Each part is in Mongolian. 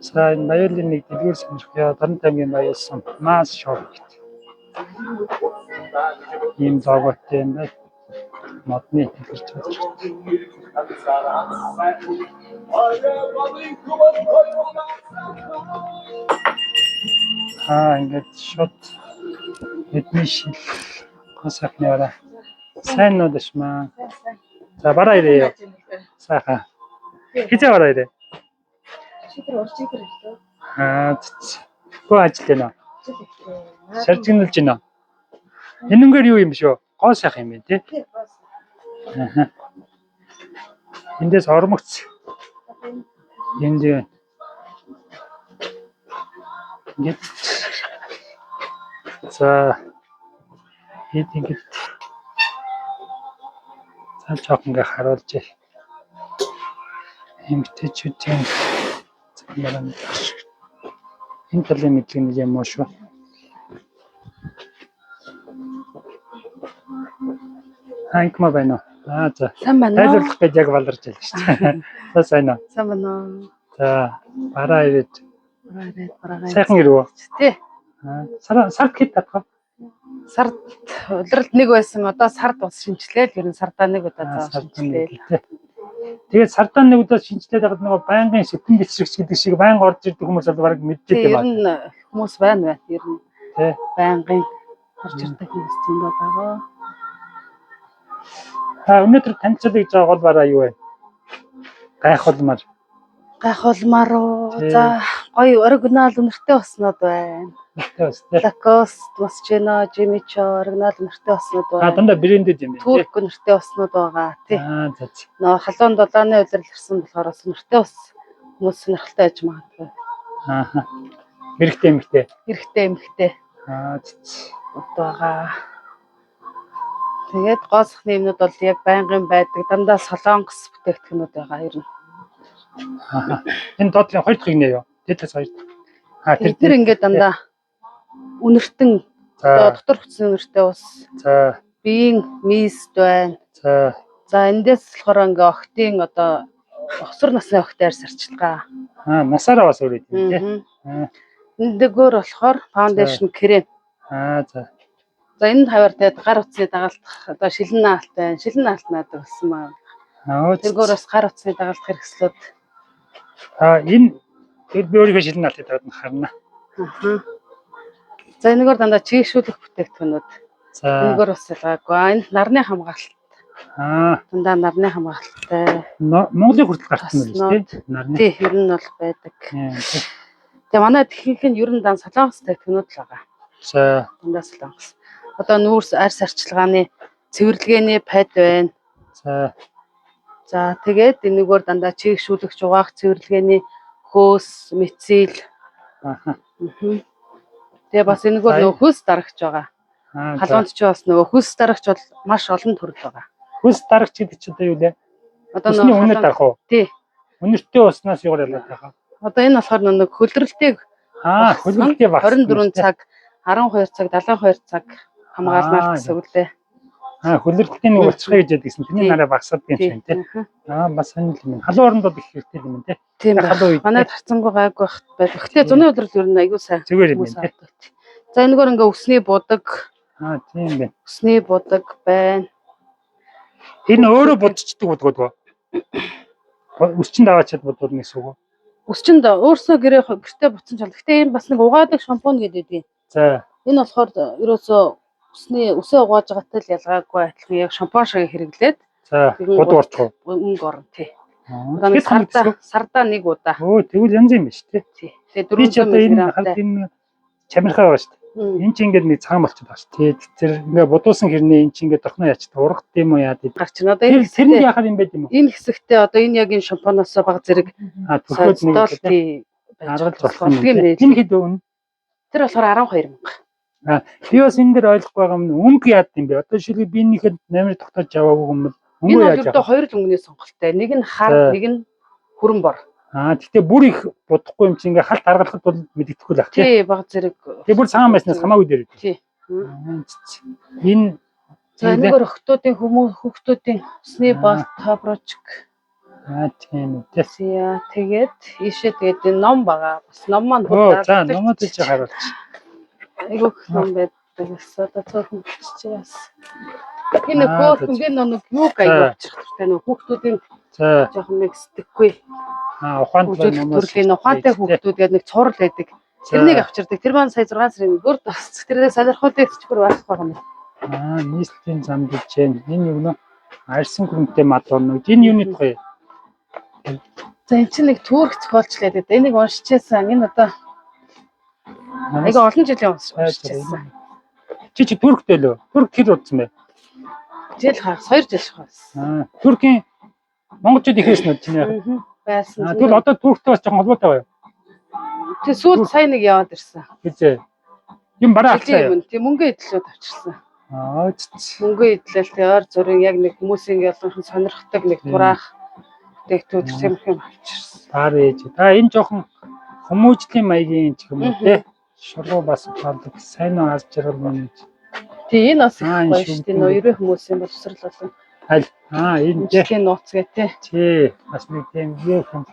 За энэ баялын нэг дэлгүүр сонирхъя. Дорн тамгийн баялсан Mass Shop гэх. Ийм логотой юм байна. Модны дэлгэрч байна. Ингээд шот эдний шил госахны вара. Сайн уу дэшмаа. За бараа ирээ. Сайхан. Хизээ бараа ирээ. Гоо ажил байна. Саржигнуулж байна. Энэнгээр юу юм биш үү? Гоо сайхан юм байна тий. Эндээс ормогц. Энд ингээд за ингээд цааш жоох ингээ харуулж эмгтээчүүдийн замбаран энэ талын мэдлэг нэг юм уу шүү. Ханкма байна. За. Сайн байна уу? Тайлбарлах гэж яг баларч байлаа шүү дээ. За сайн уу? Сайн байна уу? За бараа ирээд. Бараа. Сайхан ирвэ. Тий. Сард хэд татах вэ? Сард удиралд нэг байсан. Одоо сард бас шинжилээл. Ер нь сардаа нэг удаа заа шинжилээл. Тэгээд сардаа нэг удаа шинжилээд байгаад нөгөө байнгын шипэн бичрэгч гэдэг шиг байнга орж ирдэг хүмүүс бол бараг мэддэг юм байна. Ер нь хүмүүс байна. Ер нь тий. Байнгын орж ирдэг хүмүүс зөндөө байгаа. Өнөөдөр танилцуулъя гэж байгаа гол бараа юу вэ? Гайхуулмаар. Гайхуулмаар уу. За гоё оригинал үнэртэй уснууд байна. Лакост Моschino, Jimmy Choo оригинал үнэртэй уснууд байна. Дандаа брэндэд юм байна. Турк үнэртэй уснууд байгаа тий. За. Нөө халуун долооны удирал ирсэн болохоор үнэртэй ус хүмүүс сонирхолтой байж магадгүй. Эрэгтэй эмэгтэй. Эрэгтэй. байгаа. Тэгээд гооцхны юмнууд бол яг байнгын байдаг. Дандаа солонгос бүтээгдэхүүнүүд байгаа ер нь. Энэ доотлын хоёр дахь нэ юу? Тэдээс хоёр. Тэр ингээд дандаа үнэртэн дотор хүчний үнэртэй ус. За. Биеийн мист байна. За эндээс болохоор ингээ охтын одоо өсвөр насны охтоор сарчилгаа. Насаараа бас өөр юм тий. Эндэгөр болохоор фаундейшн крем. За. За энэ хавар тэгээд гар утасны дагалдах одоо шилэн наалт байна. Шилэн наалт надад болсон маа. Тэргүүр бас гар утасны дагалдах хэрэгслүүд. Энэ тэр би өөрийнхөө шилэн наалтыг тавьд харна. За энэгээр дандаа чийгшүүлэх бүтээгдэхүүнүүд. За. Энэгээр бас ялгаагүй. Энэ нарны хамгаалалт. Дандаа нарны хамгаалалттай. Монголын хүртэл гарсан юм байна тий. Нарны. Тий, ер нь бол байдаг. Тэгээ манай техник нь ер нь дан солонгос бүтээгдэхүүнүүд л байгаа. За. Дандаа солонгос. Одоо нүүрс арьс арчилгааны цэвэрлэгээний пад байна. За тэгээд энэгээр дандаа чийгшүүлэгч угаах цэвэрлэгээний хөөс, мицил. Тэгээ бас энэгээр нөгөө хөөс дарагч байгаа. Халуунд ч бас нөгөө хөөс дарагч бол маш олон төрөл байгаа. Хөөс дарагч гэдэг чинь одоо юу вэ? Одоо нөгөө үнэр дарах уу? Тий. Үнэртэй уснаас юугаар ялгаад байгаа? Одоо энэ болохоор нэг хөлдрөлтийг хөлдрөлтийн баг 24 цаг, 12 цаг, 72 цаг хамгаалмаар гэсэн үг лээ. Хөлдрөлтийн нэг уцхай гэж яддаг гэсэн. Тэрний нараа багсаад юм шиг тий. Бас сонир юм. Халуун орондоо их хэрэгтэй юм тий. Тийм байна. Манай тарцангуй гайг байх байдаг. Гэтэ зуны өдрөл ер нь аягүй сайн. Зүгээр юм тий. За энэгээр ингээ өсний будаг. Тийм байна. Өсний будаг байна. Энэ өөрөө будчихдаг будгууд. Өсчин даваачаад будуурна гэсэн үг үү? Өсчинд өөрсөө гэртээ буцсан чал. Гэтэ энэ бас нэг угаадаг шампунь гэдэг. За. Энэ болохоор ерөөсөө өсөө угааж байгаатай л ялгаагүй адилхан яг шампунь шиг хэрэглээд. За. Будуурчих уу? Мөнгө орно тий. Одоо сардаа нэг удаа. Тэгвэл янз юм байна шүү тий. Тэгээ 400 мг. Энэ чамирхай байгаа шүү дээ. Энэ чинь ингээд нэг цагаан болчиход байгаа шүү. Тэр ингээ будуусан хэрнээ энэ чинь ингээд дохноо яачдаг ургад юм уу яа гэдэг. Гарч байна. Одоо энэ тэрний яхаар юм байд юм уу? Энэ хэсэгтээ одоо энэ яг энэ шампуноос баг зэрэг төлхөөд нэг тий аргалж болох юм. Энэ хэд өгнө? Тэр болохоор 12 мянга. Би бас энэ дээр ойлгохгүй байгаа юм. Өнгө яад юм бэ? Одоо шилээ би энийхэд номер тогтоож аваагүй юм бол өнгө яаж авах? Энэ хоёр л өнгөний сонголттой. Нэг нь хар, нэг нь хүрэн бор. Гэхдээ бүр их будахгүй юм чи ингээ халт аргалахад бол мэддэхгүй л ах тий. Баг зэрэг. Тэгээ бүр цагаан байснаас хамаагүй дээр. Тий. Энэ за энэгээр хүүхдүүдийн усны болт, топрочк. Тийм үү. Яа тэгээд ийшээ тэгээд энэ ном байгаа. Бас ном маань Оо за номод ч харуулж. айгуу их ном байдаг бас одоо цөөхөн биччихээс. Энэ хөөхөнгийн нэг юу айгуу авчих хэрэгтэй нөх хүүхдүүдийн За жоохон нэг сэтгэхгүй. ухаантай номоос төрлийн ухаантай хүүхдүүд гэдэг нэг цуврал байдаг. Тэрнийг авчирдаг. Тэр маань сая 6 сарын бүр тас. Тэрээ сонирхолтой ч бүр байх байгаа юм. нийслэлийн зам гэж байна. Энэ юу нэ? Арьсан гүрэнтэй мад орно. Энэ юуны тухай? За энэ чинь нэг түүх зохиолчлаа дээ. Энийг уншижсэн. Энэ одоо айгу олон жилийн уншижсэн. Чи Турктэй лөө? Турк хэд удсан бэ? Жил хагас 2 жил шахсан. Туркийн монголчууд ихээс нь чинь байсан. тэгвэл одоо Турктэй бас жоохон холбоотой байна. Тэг сүүл сая нэг яваад ирсэн. Гэвч юм бараа авчихсан. Тэг мөнгө идэлүүд авчирсан. Мөнгө мөнгө идэлэл тэг ойр зүрийн яг нэг хүмүүсийн ялгаахан сонирхдаг нэг тураах дээгтүүд юм авчирсан. Таарэж. Та энэ жоохон хүмүүжлийн маягийн ч юм уу те. Шургуу бас болдог. Сайн уу аз жаргал мөн. Тэг энэ бас гоё шүү дээ. Ноёрын хүмүүсийн боловсрал болон энэ тийм нууц гэ те. Тий. Бас нэг тийм юу юм.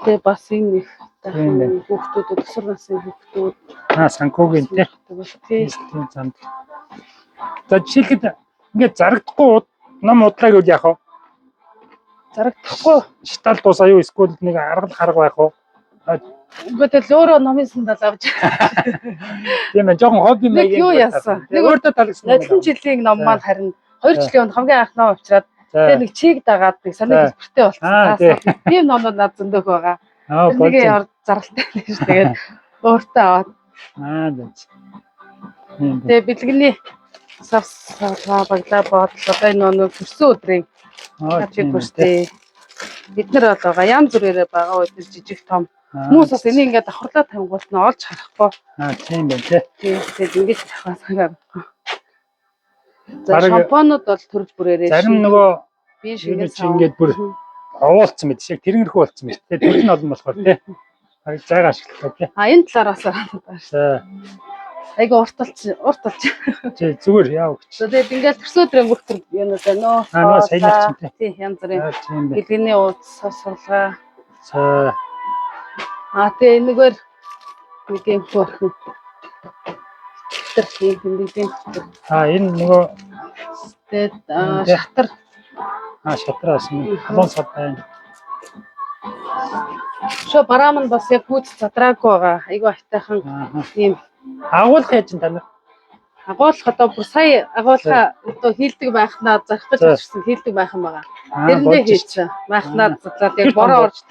Тэг бас энэ их хүүхдүүд өсвөр насны хүүхдүүд санхүүгийн те. Тийм замд. За жишээлхэд ингээд зарагдахгүй ном удлаа гэвэл яах вэ? Зарагдахгүй шитал дуусаа юу эсвэл нэг арга байх уу? Гэхдээ л өөрөө номын сандал авч. Тийм ээ, жоохон хобби маяг юу яасан. Нэг өөртөө талсан. Нодлон жилийн ном маань харин 2 жилийн өмнө хамгийн анх ном авчираад тэгээ нэг чиг дагаад нэг санаа хэлбэртэй болсон. Тийм номнууд над зөндөөх байгаа. Нэг заралтай нэг шүү. Тэгээд өөртөө аваад. Тэгээ бэлгэний савсаа баглаа бодлоо энэ нэг төрсөн өдрийн хажиг бүртээ бид нар бол байгаа янз бүрээр байгаа өдөр жижиг том хүмүүс бас энийг ингээд давхарлаа тавингуулт нь олж харахгүй. Тийм байна тий. Тэгээд ингэж тавхаа. За шампунууд бол төрж бүрээрээ. Зарим нөгөө би шингээс ингээд бүр овоолцсон мэт шиг тэрнгэрхүү болцсон мэт тий. Тэр нь олон болохоор тий. Харин зайг ашиглах тий. Энэ талаараас аа. Айгу урт болж. Тий зүгээр яав гэж. Тэгээд ингээд төрсөн өдрийн бүх төр юунууд байна уу? Нөө саялч тий. Тий янз бүрийн бэлгэний ууц суулгаа. Тэгээ энэгээр нэг юм хөөрхөн. Тэр хийх. Энэ нөгөө тэгээд шатар. Шатраас нь халуун сав байна. Шо бараамн бас яг гүйц задраагүй байгаа. Айгу айтайхан ийм агуулах яаж тань? Агуулах одоо бүр сая агуулга одоо хийлдэг байхнаа зархаж авчихсан хийлдэг байх юм байгаа. Тэрэндээ хийчихсэн. Байхнаа задлаад яг бороо орж